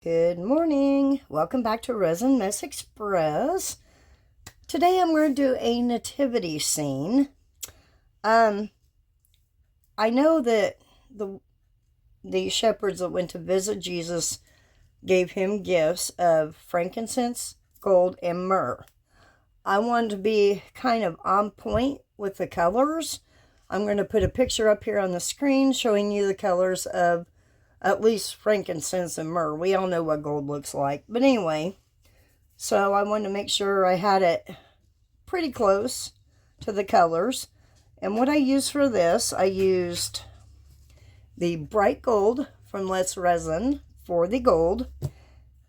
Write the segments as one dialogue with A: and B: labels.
A: Good morning. Welcome back to Resin Mess Express. Today I'm going to do a nativity scene. I know that the shepherds that went to visit Jesus gave him gifts of frankincense, gold, and myrrh. I wanted to be kind of on point with the colors. I'm going to put a picture up here on the screen showing you the colors of at least frankincense and myrrh. We all know what gold looks like. But anyway, so I wanted to make sure I had it pretty close to the colors. And what I used for this, I used the bright gold from Let's Resin for the gold.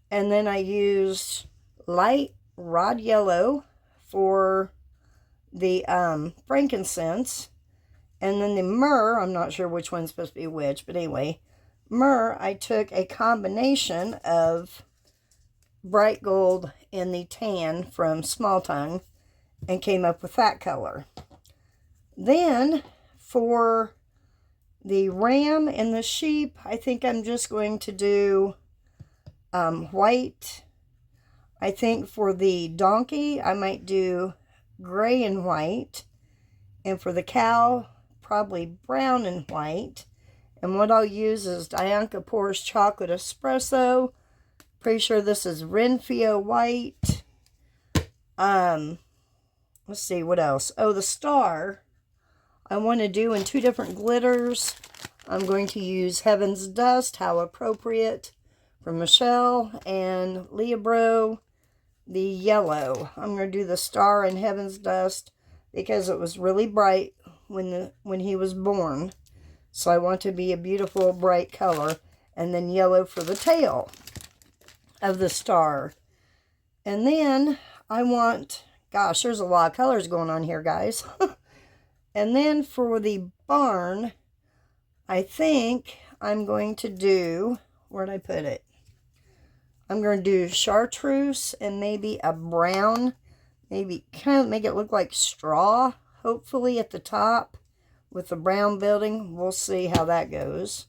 A: And then I used light rod yellow for the frankincense. And then the myrrh, I'm not sure which one's supposed to be which, but anyway, myrrh, I took a combination of bright gold and the tan from Small Tongue and came up with that color. Then for the ram and the sheep, I think I'm just going to do white. I think for the donkey, I might do gray and white. And for the cow, probably brown and white. And what I'll use is Dianca Pours Chocolate Espresso. Pretty sure this is Renfio White. Let's see, what else? Oh, the star I want to do in two different glitters. I'm going to use Heaven's Dust, how appropriate, from Michelle, and Leobro, the yellow. I'm going to do the star in Heaven's Dust because it was really bright when he was born. So I want to be a beautiful bright color. And then yellow for the tail of the star. And then I want, gosh, there's a lot of colors going on here, guys. And then for the barn, I think I'm going to do, where'd I put it? I'm going to do chartreuse and maybe a brown, maybe kind of make it look like straw, hopefully at the top. With the brown building, we'll see how that goes.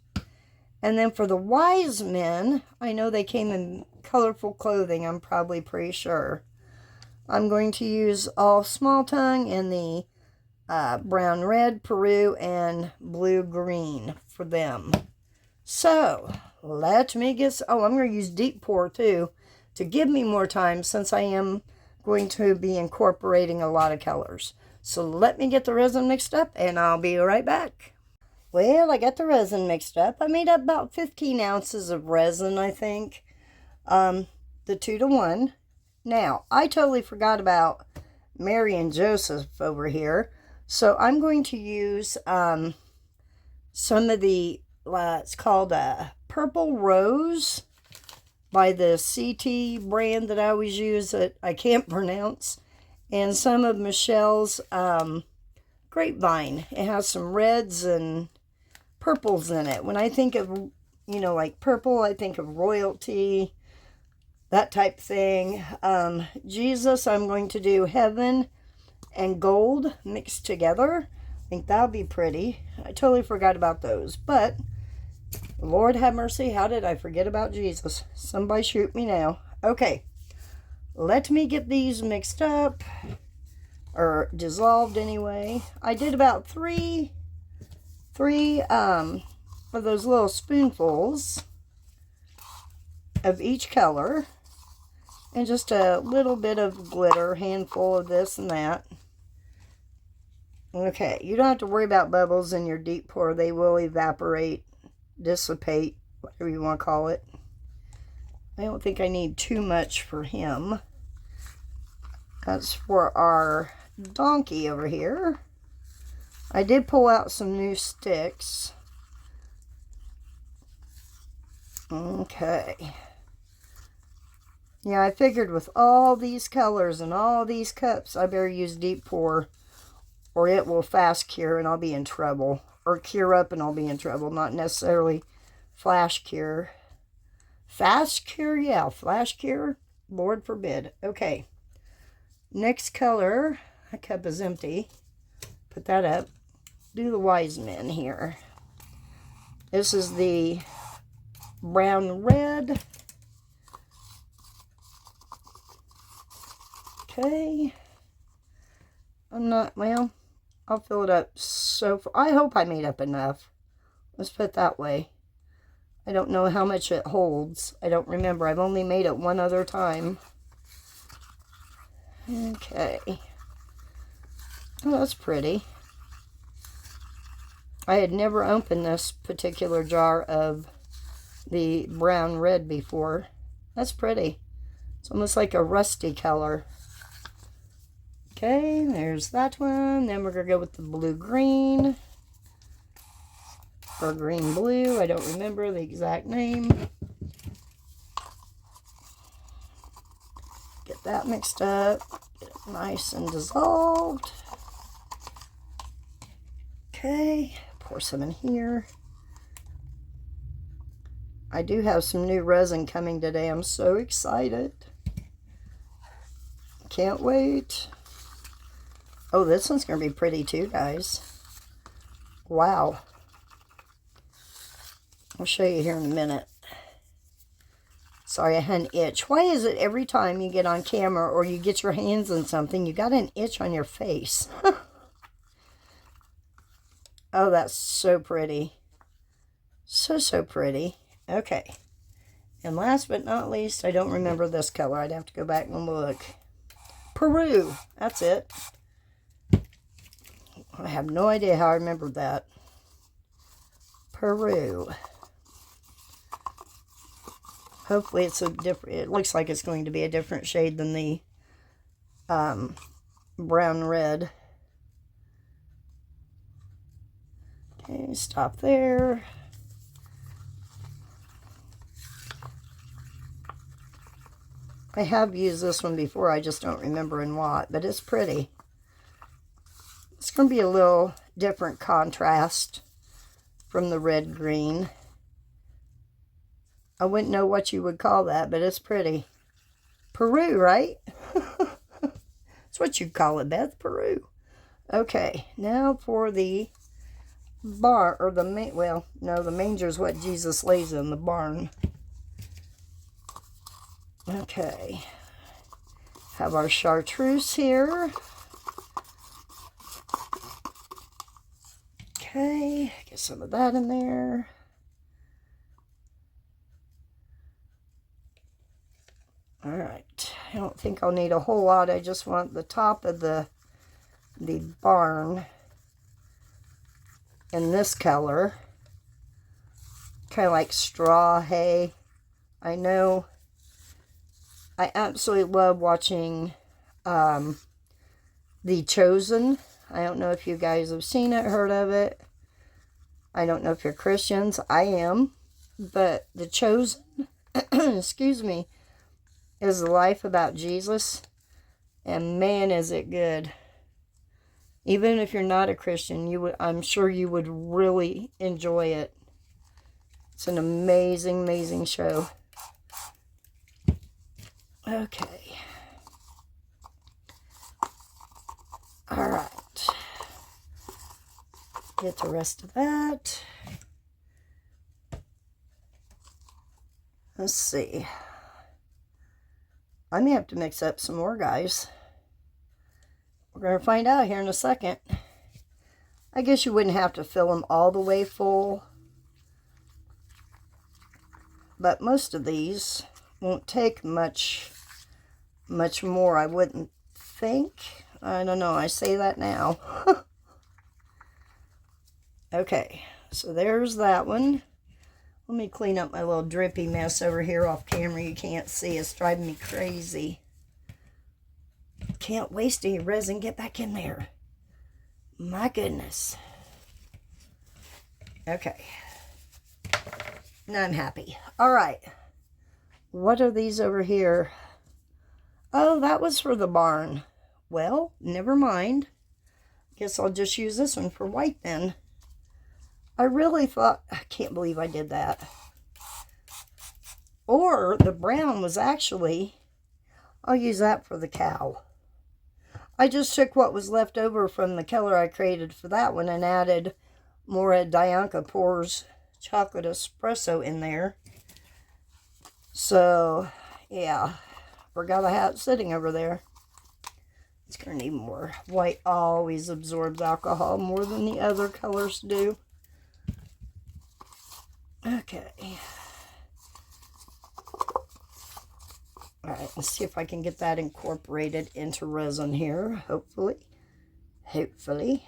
A: And then for the wise men, I know they came in colorful clothing, I'm probably pretty sure. I'm going to use all Small Tongue and the brown red, Peru, and blue green for them. So, let me get, I'm going to use deep pour too, to give me more time since I am going to be incorporating a lot of colors. So let me get the resin mixed up and I'll be right back. Well, I got the resin mixed up. I made up about 15 ounces of resin, I think. The 2-to-1. Now, I totally forgot about Mary and Joseph over here. So I'm going to use some of the, it's called Purple Rose by the CT brand that I always use that I can't pronounce. And some of Michelle's grapevine. It has some reds and purples in it. When I think of, like purple, I think of royalty, that type thing. Jesus, I'm going to do heaven and gold mixed together. I think that'll be pretty. I totally forgot about those. But, Lord have mercy, how did I forget about Jesus? Somebody shoot me now. Okay. Let me get these mixed up, or dissolved anyway. I did about three of those little spoonfuls of each color, and just a little bit of glitter, handful of this and that. Okay, you don't have to worry about bubbles in your deep pour. They will evaporate, dissipate, whatever you want to call it. I don't think I need too much for him. That's for our donkey over here. I did pull out some new sticks. Okay. Yeah, I figured with all these colors and all these cups, I better use deep pour, or it will fast cure and I'll be in trouble. Or cure up and I'll be in trouble, not necessarily flash cure. Fast cure, yeah, flash cure, Lord forbid. Okay, next color, that cup is empty, put that up. Do the wise men here. This is the brown red, Okay. I'm not, well, I'll fill it up so far. I hope I made up enough. Let's put it that way. I don't know how much it holds. I don't remember. I've only made it one other time. Okay. Oh, that's pretty. I had never opened this particular jar of the brown red before. That's pretty. It's almost like a rusty color. Okay, there's that one. Then we're going to go with the blue-green. Or green-blue. I don't remember the exact name. Get that mixed up. Get it nice and dissolved. Okay, pour some in here. I do have some new resin coming today. I'm so excited. Can't wait. Oh, this one's going to be pretty too, guys. Wow. I'll show you here in a minute. Sorry, I had an itch. Why is it every time you get on camera or you get your hands on something, you got an itch on your face? Oh, that's so pretty. So pretty. Okay. And last but not least, I don't remember this color. I'd have to go back and look. Peru. That's it. I have no idea how I remembered that. Peru. Hopefully it's a different, it looks like it's going to be a different shade than the brown red. Okay, stop there. I have used this one before, I just don't remember in what, but it's pretty. It's going to be a little different contrast from the red-green. I wouldn't know what you would call that, but it's pretty. Peru, right? That's what you call it, Beth, Peru. Okay, now for the barn, or the, well, no, the manger is what Jesus lays in, the barn. Okay, have our chartreuse here. Okay, get some of that in there. All right, I don't think I'll need a whole lot. I just want the top of the barn in this color. Kind of like straw hay. I know I absolutely love watching The Chosen. I don't know if you guys have seen it, heard of it. I don't know if you're Christians. I am. But The Chosen, excuse me, is the life about Jesus. And man, is it good. Even if you're not a Christian, I'm sure you would really enjoy it. It's an amazing, amazing show. Okay. All right. Get the rest of that. Let's see. I may have to mix up some more, guys. We're going to find out here in a second. I guess you wouldn't have to fill them all the way full. But most of these won't take much more, I wouldn't think. I don't know. I say that now. Okay, so there's that one. Let me clean up my little drippy mess over here off camera. You can't see. It's driving me crazy. Can't waste any resin. Get back in there. My goodness. Okay. Now I'm happy. All right. What are these over here? Oh, that was for the barn. Well, never mind. Guess I'll just use this one for white then. I really thought, I can't believe I did that. Or the brown was actually, I'll use that for the cow. I just took what was left over from the color I created for that one and added more Dianca Pours chocolate espresso in there. So, yeah, forgot I had it sitting over there. It's going to need more. White always absorbs alcohol more than the other colors do. Okay. Alright, let's see if I can get that incorporated into resin here, hopefully. Hopefully.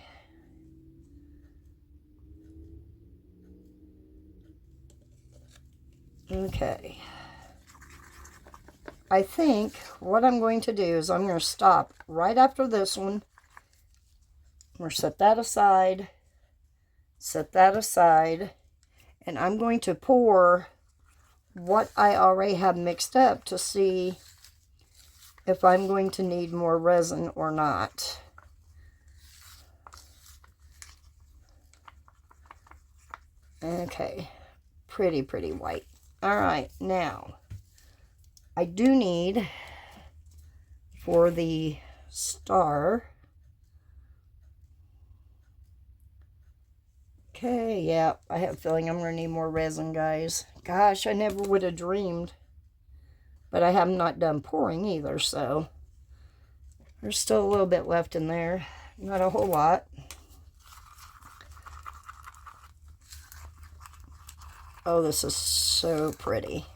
A: Okay. I think what I'm going to do is I'm going to stop right after this one. I'm going to set that aside. Set that aside. And I'm going to pour what I already have mixed up to see if I'm going to need more resin or not. Okay, pretty white. All right, now I do need for the star. Okay, yeah, I have a feeling I'm going to need more resin, guys. Gosh, I never would have dreamed. But I have not done pouring either, so there's still a little bit left in there. Not a whole lot. Oh, this is so pretty.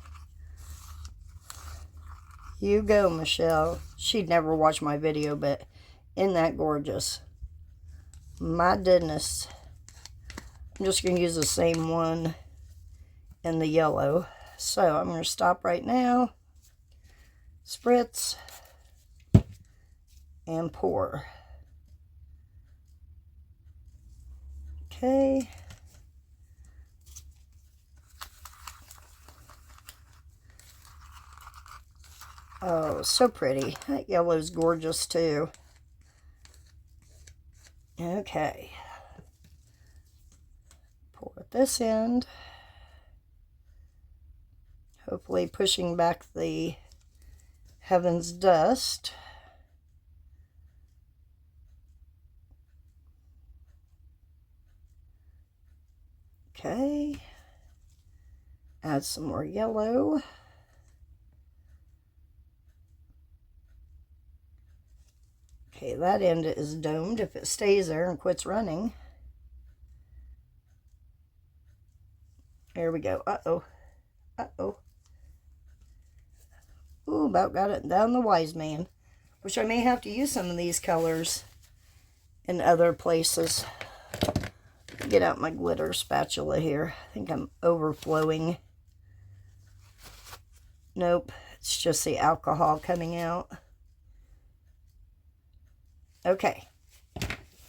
A: You go, Michelle. She'd never watch my video, but isn't that gorgeous? My goodness. I'm just going to use the same one in the yellow. So I'm going to stop right now. Spritz. And pour. Okay. Oh, so pretty. That yellow's gorgeous too. Okay. Pour at this end. Hopefully pushing back the Heaven's Dust. Okay. Add some more yellow. Okay, that end is domed if it stays there and quits running. There we go. Uh-oh. Uh-oh. Ooh, about got it down the wise man. Which I may have to use some of these colors in other places. Get out my glitter spatula here. I think I'm overflowing. Nope, it's just the alcohol coming out. Okay,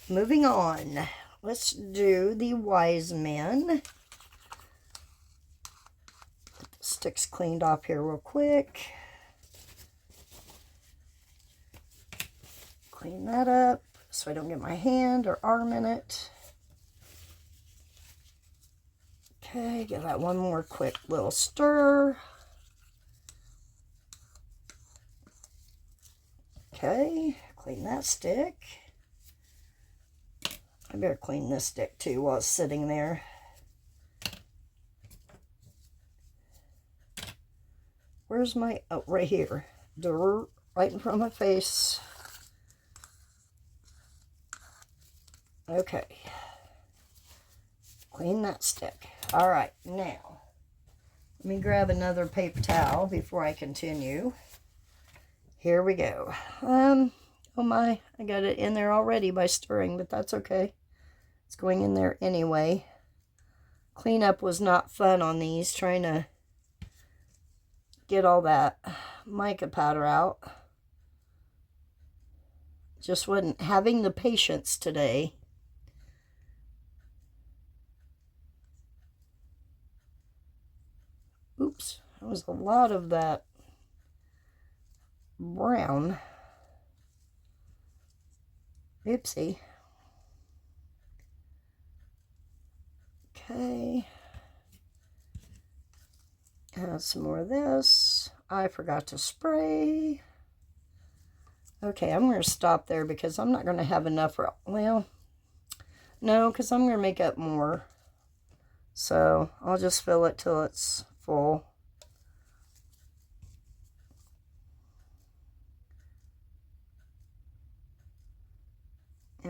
A: moving on. Let's do the wise men. Get the sticks cleaned off here real quick. Clean that up so I don't get my hand or arm in it. Okay, give that one more quick little stir. Okay, clean that stick. I better clean this stick too while it's sitting there. Where's my, oh, right here. Right in front of my face. Okay. Clean that stick. All right, now, let me grab another paper towel before I continue. Here we go. Oh my, I got it in there already by stirring, but that's okay. It's going in there anyway. Cleanup was not fun on these, trying to get all that mica powder out. Just wasn't having the patience today. Oops, that was a lot of that brown. Oopsie. Okay. Add some more of this. I forgot to spray. Okay, I'm going to stop there because I'm not going to have enough for, well, no, because I'm going to make up more. So I'll just fill it till it's full.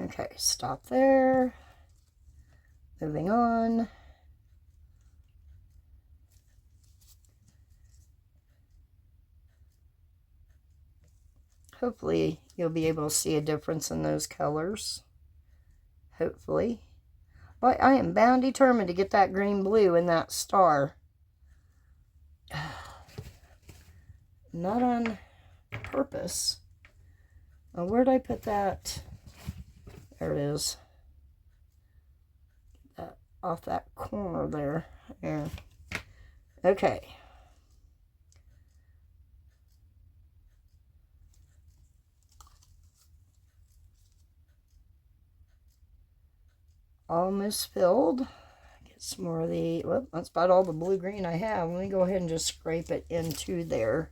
A: Okay, stop there. Moving on. Hopefully you'll be able to see a difference in those colors. Hopefully. But I am bound determined to get that green blue in that star. Not on purpose. Now, where'd I put that? There it is. That off that corner there. Yeah. Okay. Almost filled. Get some more of the, well, that's about all the blue-green I have. Let me go ahead and just scrape it into there.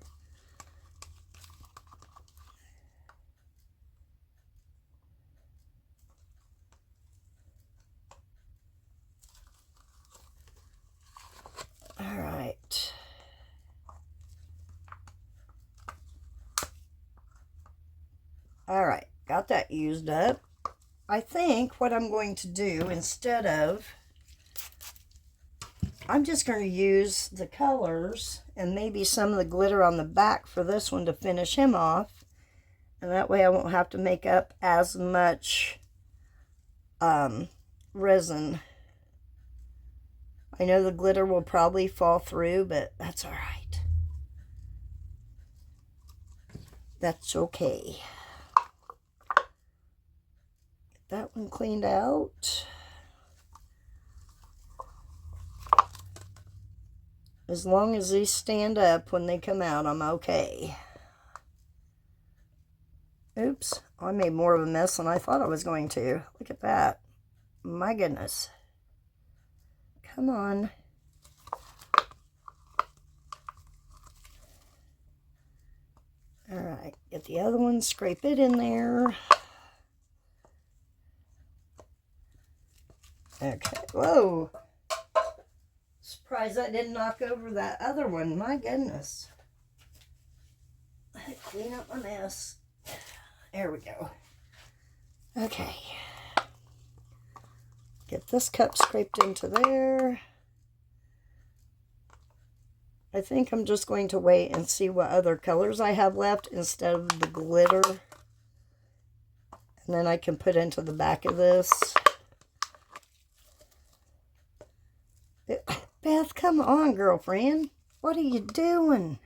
A: All right. All right, got that used up. I think what I'm going to do instead of, I'm just going to use the colors and maybe some of the glitter on the back for this one to finish him off. And that way I won't have to make up as much resin. I know the glitter will probably fall through, but that's all right. That's okay. Get that one cleaned out. As long as these stand up when they come out, I'm okay. Oops, I made more of a mess than I thought I was going to. Look at that. My goodness. Come on. All right, get the other one, scrape it in there. Okay, whoa. Surprised I didn't knock over that other one. My goodness. Clean up my mess. There we go. Okay. Get this cup scraped into there. I think I'm just going to wait and see what other colors I have left instead of the glitter. And then I can put into the back of this. Beth, come on, girlfriend. What are you doing?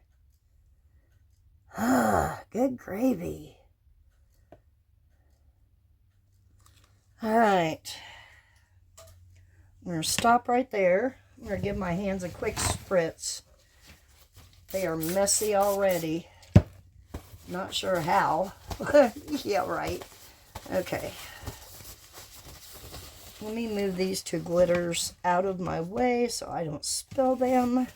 A: Ah, good gravy. All right. I'm going to stop right there. I'm going to give my hands a quick spritz. They are messy already. Not sure how. Yeah, right. Okay. Let me move these two glitters out of my way so I don't spill them.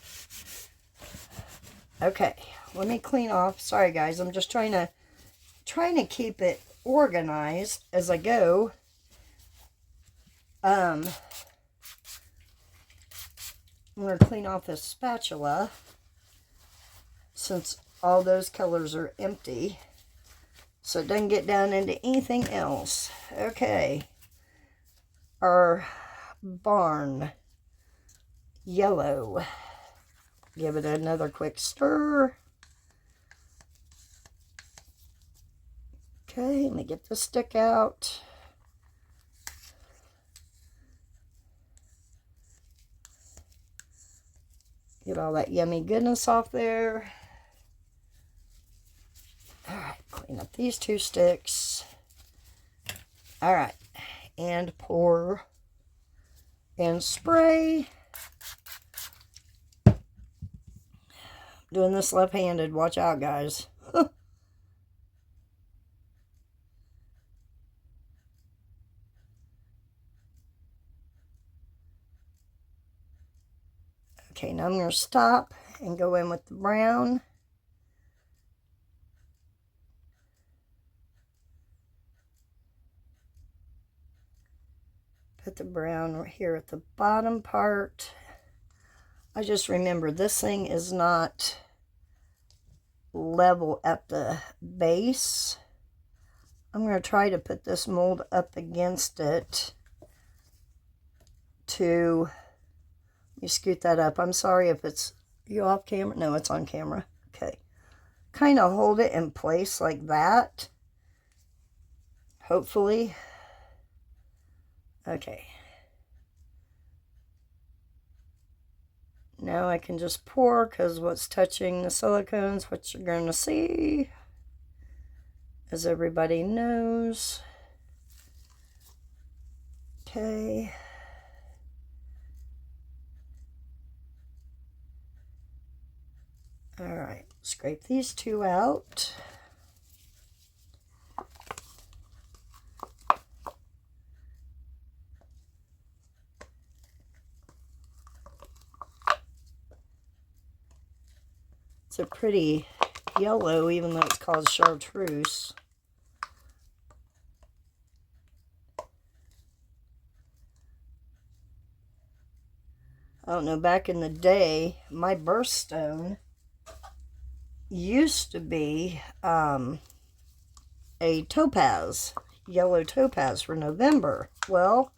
A: Okay, let me clean off. Sorry guys, I'm just trying to keep it organized as I go. I'm going to clean off this spatula since all those colors are empty, so it doesn't get down into anything else. Okay. Our barn yellow. Give it another quick stir. Okay, let me get the stick out. Get all that yummy goodness off there. All right, clean up these two sticks. All right. And pour and spray. Doing this left-handed. Watch out, guys. Okay, now I'm going to stop and go in with the brown. Put the brown right here at the bottom part. I just remember this thing is not level at the base. I'm going to try to put this mold up against it to, let me scoot that up. I'm sorry if it's, you off camera? No, it's on camera. Okay. Kind of hold it in place like that. Hopefully. Okay. Now I can just pour, because what's touching the silicone's what you're going to see, as everybody knows. Okay. All right, scrape these two out. It's a pretty yellow, even though it's called chartreuse. I don't know, back in the day, my birthstone used to be a topaz, yellow topaz for November. Well,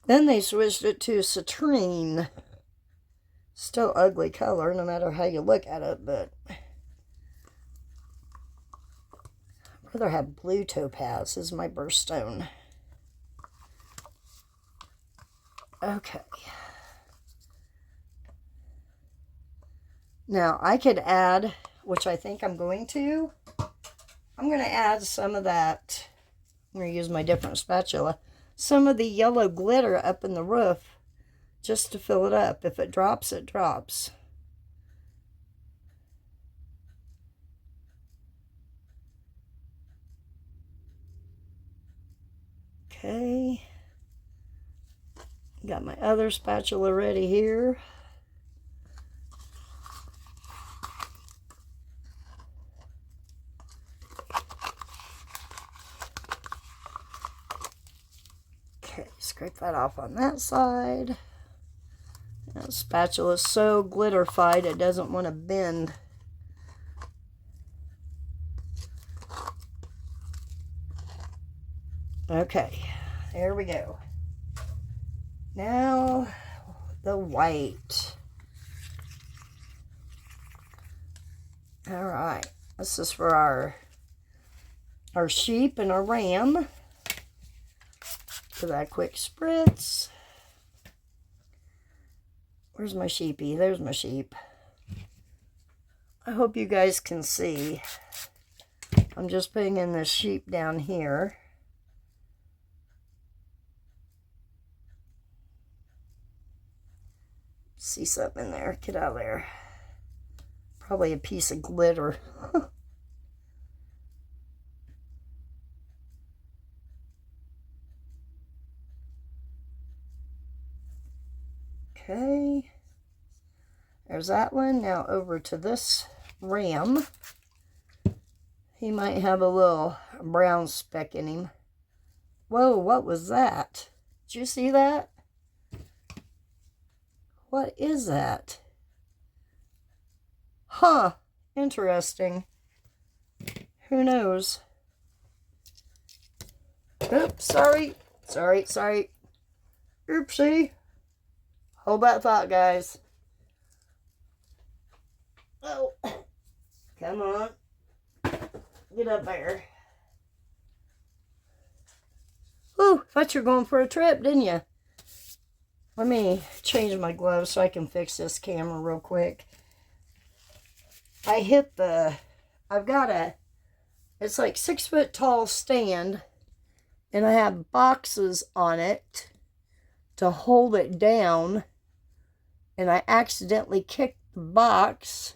A: then they switched it to citrine. Still ugly color, no matter how you look at it, but I'd rather have blue topaz as my birthstone. Okay. Now, I could add, which I think I'm going to add some of that, I'm going to use my different spatula, some of the yellow glitter up in the roof, just to fill it up. If it drops, it drops. Okay. Got my other spatula ready here. Okay, scrape that off on that side. That spatula is so glitterified it doesn't want to bend. Okay, there we go. Now the white. All right, this is for our sheep and our ram. For that quick spritz. Where's my sheepy? There's my sheep. I hope you guys can see. I'm just putting in the sheep down here. See something in there. Get out of there. Probably a piece of glitter. Okay. There's that one. Now over to this ram. He might have a little brown speck in him. Whoa, what was that? Did you see that? What is that? Huh, interesting. Who knows? Oops, sorry. Oopsie. Hold that thought, guys. Oh, come on. Get up there. Ooh, thought you were going for a trip, didn't you? Let me change my gloves so I can fix this camera real quick. I've got it's like 6 foot tall stand, and I have boxes on it to hold it down, and I accidentally kicked the box.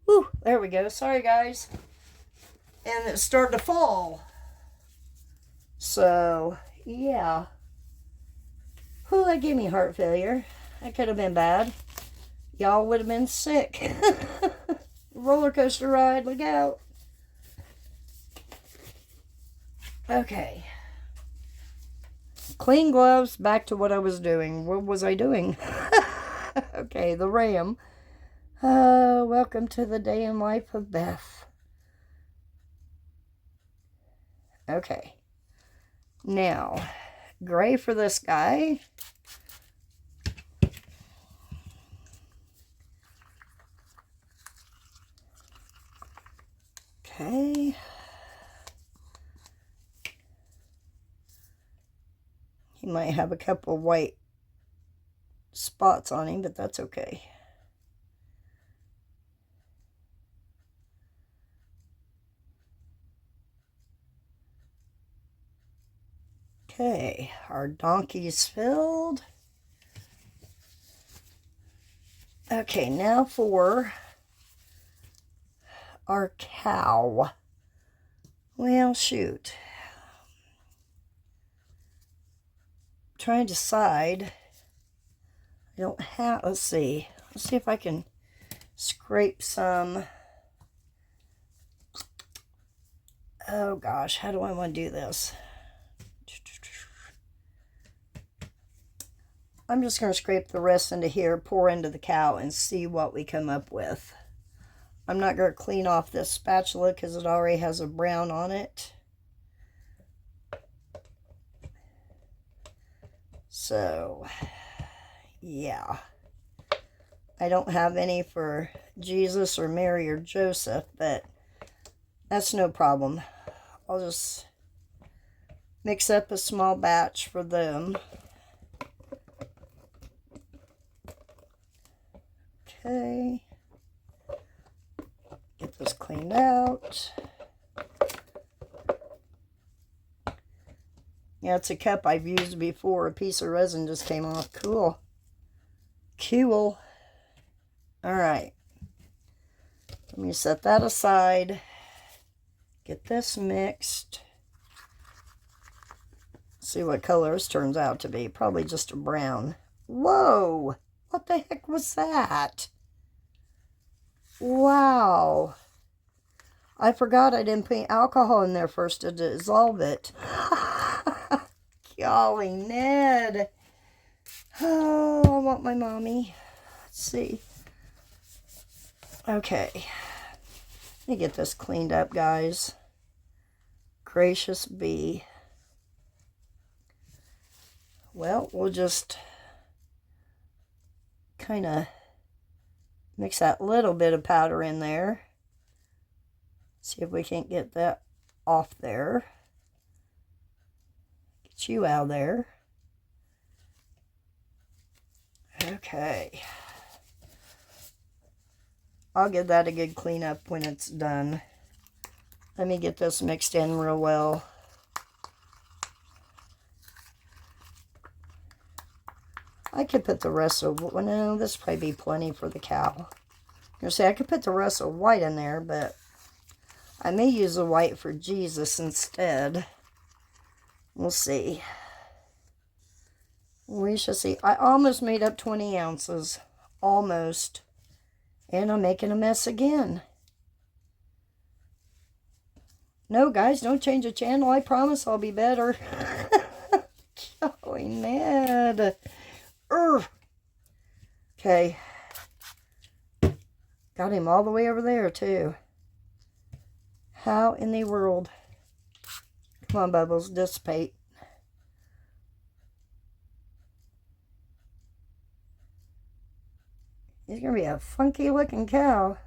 A: Whew, there we go. Sorry, guys. And it started to fall. So, yeah. Whew, that gave me heart failure. That could have been bad. Y'all would have been sick. Roller coaster ride, look out. Okay. Clean gloves, back to what I was doing. What was I doing? Okay, the ram. Welcome to the day in life of Beth. Okay. Now, gray for this guy. Okay. He might have a couple white spots on him, but that's okay. Okay, our donkey's filled. Okay, now for our cow. Well, shoot. I'm trying to decide. I don't have, let's see if I can scrape some. Oh gosh, how do I want to do this? I'm just going to scrape the rest into here, pour into the cow, and see what we come up with. I'm not going to clean off this spatula because it already has a brown on it. So, yeah. I don't have any for Jesus or Mary or Joseph, but that's no problem. I'll just mix up a small batch for them. Okay. Get this cleaned out. Yeah, it's a cup I've used before. A piece of resin just came off. Cool. Cool. Alright. Let me set that aside. Get this mixed. See what color this turns out to be. Probably just a brown. Whoa! What the heck was that? Wow. I forgot I didn't put alcohol in there first to dissolve it. Golly, Ned. Oh, I want my mommy. Let's see. Okay. Let me get this cleaned up, guys. Gracious bee. Well, we'll just kind of mix that little bit of powder in there. See if we can't get that off there. Get you out of there. Okay. I'll give that a good clean up when it's done. Let me get this mixed in real well. I could put the rest of, well, no, this would probably be plenty for the cow. You see, I could put the rest of white in there, but I may use the white for Jesus instead. We'll see. We shall see. I almost made up 20 ounces. Almost. And I'm making a mess again. No, guys, don't change the channel. I promise I'll be better. Golly, Ned. Okay. Got him all the way over there, too. How in the world? Come on, Bubbles, dissipate. He's going to be a funky looking cow.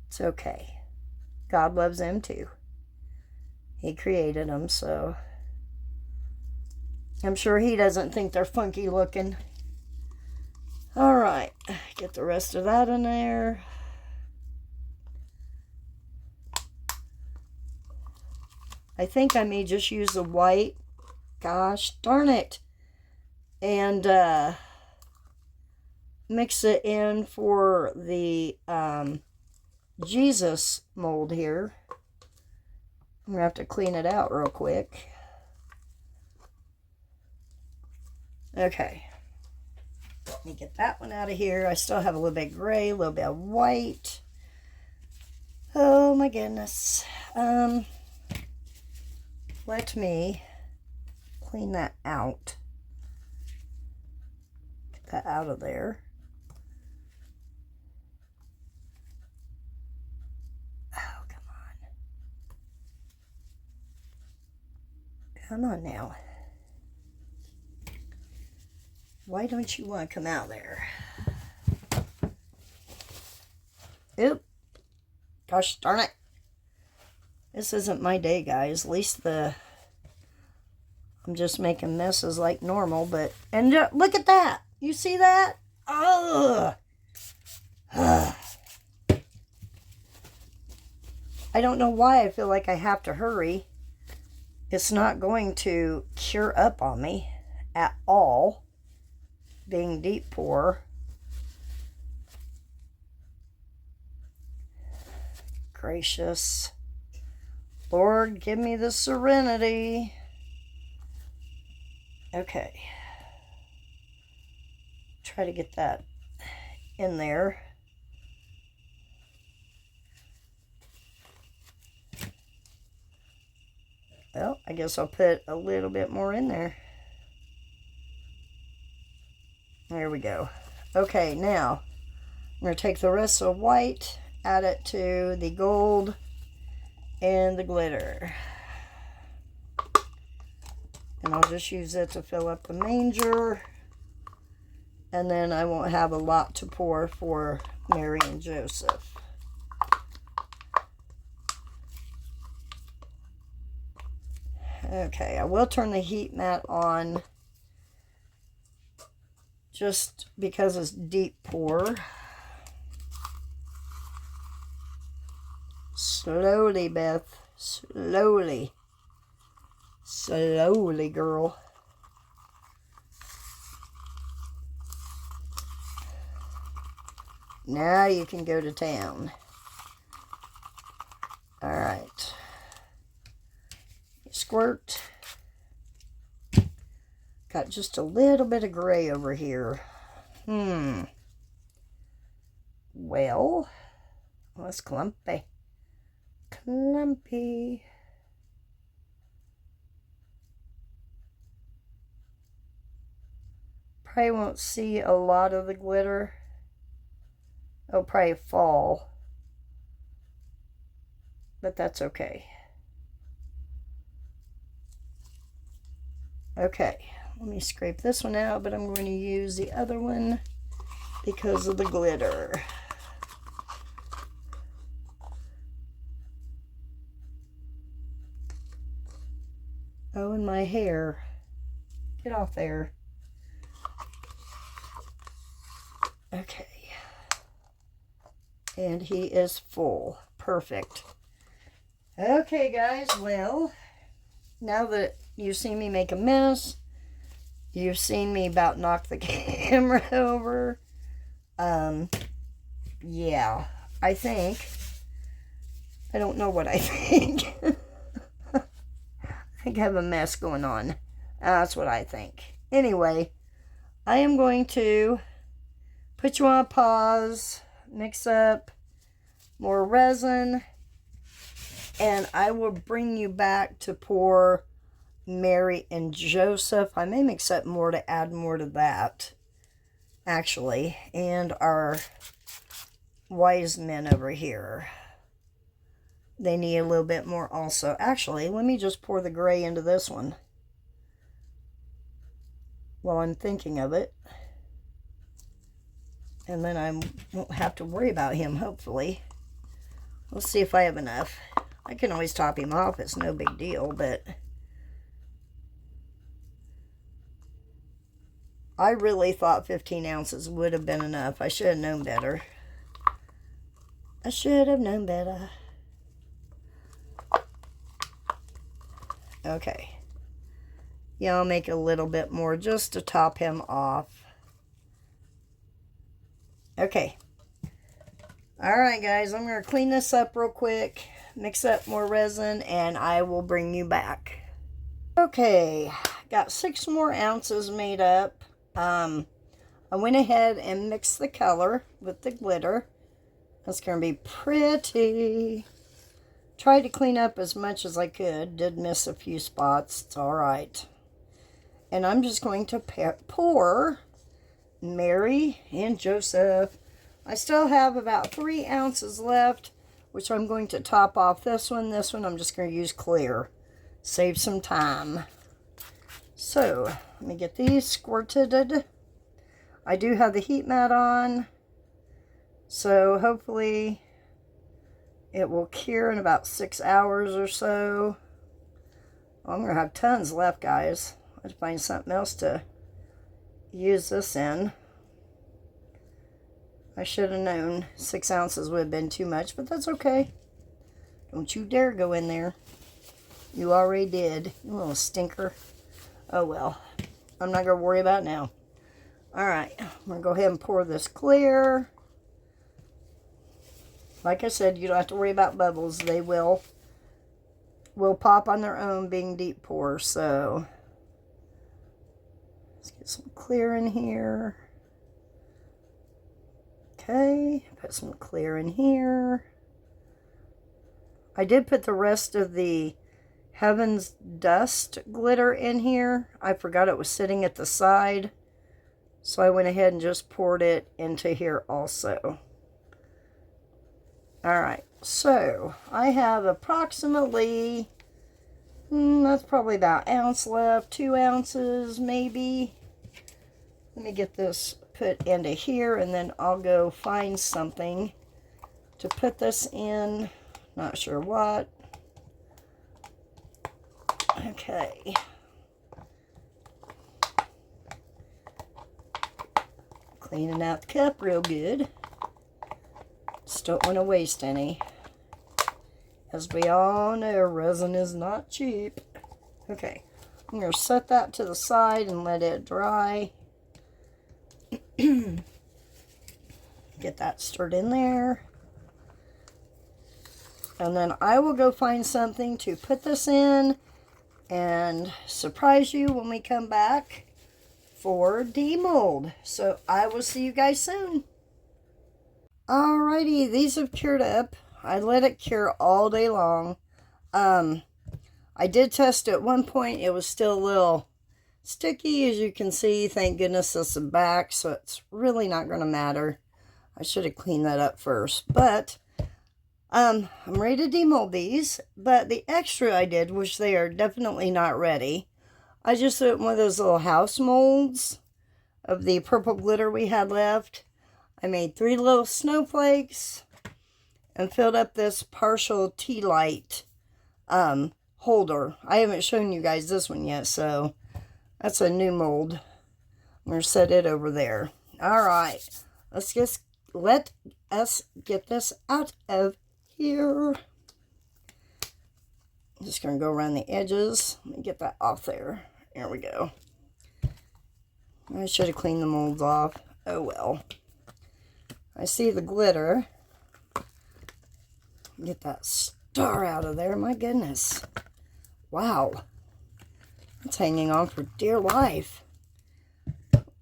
A: It's okay. God loves them too. He created them, so I'm sure he doesn't think they're funky looking. Alright, get the rest of that in there. I think I may just use the white. Gosh darn it. And mix it in for the Jesus mold here. I'm going to have to clean it out real quick. Okay. Let me get that one out of here. I still have a little bit of gray, a little bit of white. Oh my goodness. Let me clean that out. Get that out of there. Come on now. Why don't you want to come out there? Oop. Gosh darn it. This isn't my day, guys. At least I'm just making messes like normal, but... And look at that! You see that? Ugh! I don't know why I feel like I have to hurry. It's not going to cure up on me at all, being deep pour. Gracious. Lord, give me the serenity. Okay. Try to get that in there. Well, I guess I'll put a little bit more in there. There we go. Okay, now I'm going to take the rest of the white, add it to the gold and the glitter. And I'll just use it to fill up the manger. And then I won't have a lot to pour for Mary and Joseph. Okay, I will turn the heat mat on just because it's deep pour. Slowly, Beth. Slowly. Slowly, girl. Now you can go to town. All right. Squirt. Got just a little bit of gray over here. Well, that's clumpy. Clumpy. Probably won't see a lot of the glitter. It'll probably fall. But that's okay. Okay, let me scrape this one out, but I'm going to use the other one because of the glitter. Oh, and my hair. Get off there. Okay. And he is full. Perfect. Okay, guys, well, now that you've seen me make a mess, you've seen me about knock the camera over, yeah, I don't know what I think. I think I have a mess going on. That's what I think. Anyway, I am going to put you on pause, mix up more resin, and I will bring you back to pour Mary and Joseph. I may mix up more to add more to that, actually, and our wise men over here. They need a little bit more also. Actually, let me just pour the gray into this one while I'm thinking of it. And then I won't have to worry about him, hopefully. Let's see if I have enough. I can always top him off. It's no big deal, but I really thought 15 ounces would have been enough. I should have known better. I should have known better. Okay. Yeah, I'll make a little bit more just to top him off. Okay. Alright, guys, I'm going to clean this up real quick, mix up more resin, and I will bring you back. Okay, got 6 more ounces made up. I went ahead and mixed the color with the glitter. That's going to be pretty. Tried to clean up as much as I could. Did miss a few spots. It's alright. And I'm just going to pour Mary and Joseph. I still have about 3 ounces left, which I'm going to top off this one. This one I'm just going to use clear. Save some time. So, let me get these squirted. I do have the heat mat on, so hopefully it will cure in about 6 hours or so. Well, I'm going to have tons left, guys. I have to find something else to use this in. I should have known 6 ounces would have been too much, but that's okay. Don't you dare go in there. You already did, you little stinker. Oh well, I'm not going to worry about it now. Alright, I'm going to go ahead and pour this clear. Like I said, you don't have to worry about bubbles. They will pop on their own being deep pour. So, let's get some clear in here. Okay, put some clear in here. I did put the rest of the Heaven's Dust glitter in here. I forgot it was sitting at the side. So I went ahead and just poured it into here also. Alright, so I have approximately, that's probably about an ounce left, 2 ounces maybe. Let me get this put into here and then I'll go find something to put this in. Not sure what. Okay. Cleaning out the cup real good. Just don't want to waste any. As we all know, resin is not cheap. Okay, I'm going to set that to the side and let it dry. Get that stirred in there. And then I will go find something to put this in and surprise you when we come back for demold. So I will see you guys soon. Alrighty, these have cured up. I let it cure all day long. I did test at one point. It was still a little sticky, as you can see. Thank goodness this is back, so it's really not going to matter. I should have cleaned that up first. But I'm ready to demold these. But the extra I did, which they are definitely not ready, I just put one of those little house molds of the purple glitter we had left. I made 3 little snowflakes and filled up this partial tea light holder. I haven't shown you guys this one yet, so that's a new mold. I'm going to set it over there. Alright, let us get this out of here. I'm just going to go around the edges. Let me get that off there. There we go. I should have cleaned the molds off. Oh well. I see the glitter. Get that star out of there. My goodness. Wow. It's hanging on for dear life.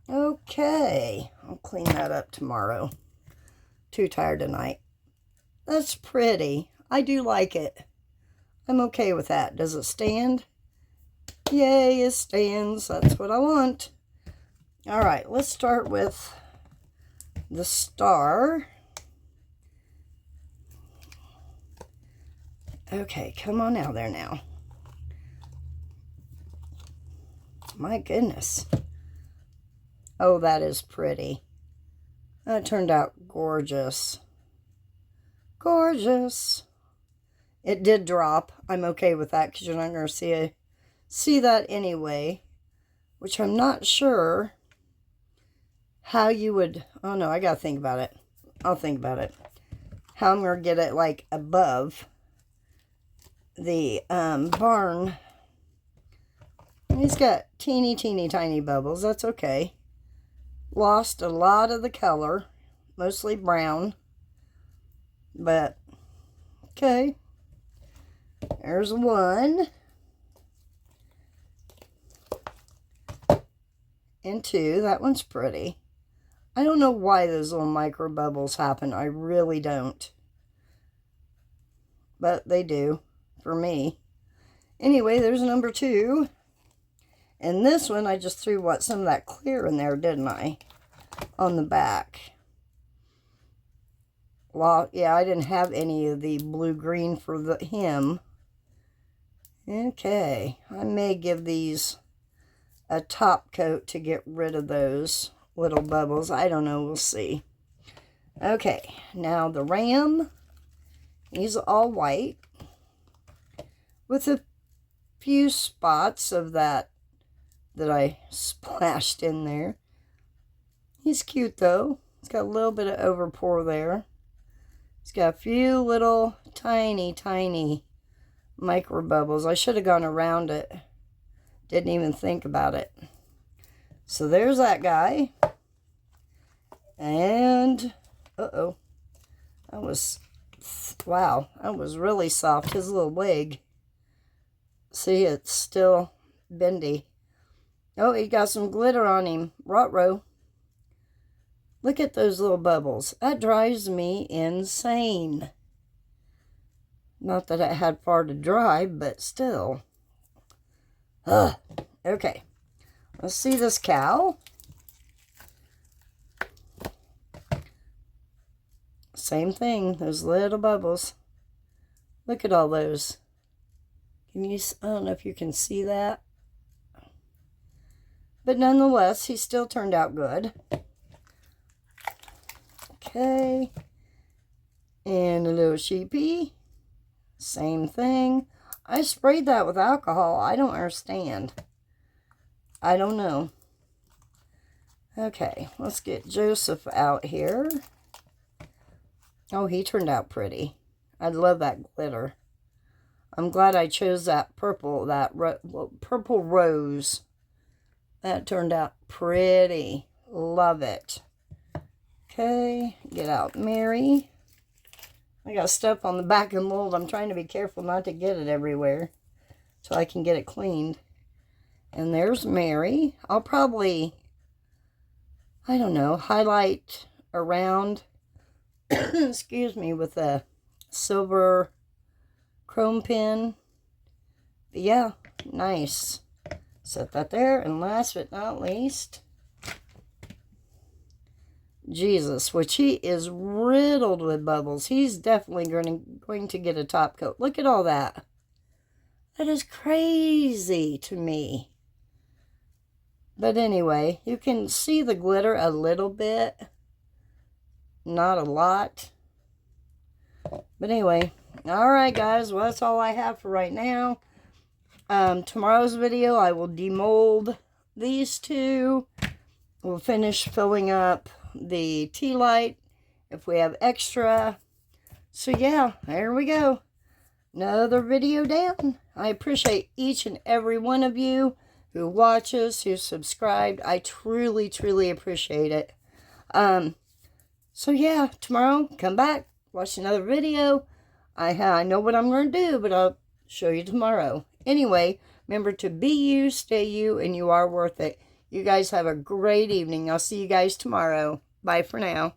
A: Okay. I'll clean that up tomorrow. Too tired tonight. That's pretty. I do like it. I'm okay with that. Does it stand? Yay, it stands. That's what I want. Alright, let's start with the star. Okay, come on out there now. My goodness. Oh, that is pretty. That turned out gorgeous. Gorgeous. It did drop. I'm okay with that because you're not going to see that anyway. Which I'm not sure how you would... Oh no, I got to think about it. I'll think about it. How I'm going to get it like above the barn. He's got teeny tiny bubbles. That's okay. Lost a lot of the color. Mostly brown. But, okay. There's one. And 2. That one's pretty. I don't know why those little micro bubbles happen. I really don't. But they do. For me. Anyway, there's number 2. And this one, I just threw some of that clear in there, didn't I? On the back. Well, yeah, I didn't have any of the blue-green for him. Okay, I may give these a top coat to get rid of those little bubbles. I don't know. We'll see. Okay, now the ram. He's all white with a few spots of that I splashed in there. He's cute though. He's got a little bit of overpour there. He's got a few little tiny micro bubbles. I should have gone around it. Didn't even think about it. So there's that guy. And, uh-oh. That was, wow, that was really soft. His little leg. See, it's still bendy. Oh, he got some glitter on him. Ruh-roh. Look at those little bubbles. That drives me insane. Not that it had far to dry, but still. Ugh. Okay. Let's see this cow. Same thing. Those little bubbles. Look at all those. Can you? I don't know if you can see that. But nonetheless, he still turned out good. Okay. And a little sheepy. Same thing. I sprayed that with alcohol. I don't understand. I don't know. Okay, let's get Joseph out here. Oh, he turned out pretty. I love that glitter. I'm glad I chose that purple, purple rose. That turned out pretty. Love it. Okay, get out Mary. I got stuff on the back of the mold. I'm trying to be careful not to get it everywhere so I can get it cleaned. And there's Mary. I'll probably, I don't know, highlight around, excuse me, with a silver chrome pen. But yeah, nice. Set that there. And last but not least, Jesus, which he is riddled with bubbles. He's definitely going to get a top coat. Look at all that. That is crazy to me. But anyway, you can see the glitter a little bit. Not a lot. But anyway, alright guys, well that's all I have for right now. Tomorrow's video, I will demold these two. We'll finish filling up the tea light if we have extra. So yeah, there we go. Another video down. I appreciate each and every one of you who watches, who subscribed. I truly appreciate it. So yeah, tomorrow, come back, watch another video. I know what I'm going to do, but I'll show you tomorrow. Anyway, remember to be you, stay you, and you are worth it. You guys have a great evening. I'll see you guys tomorrow. Bye for now.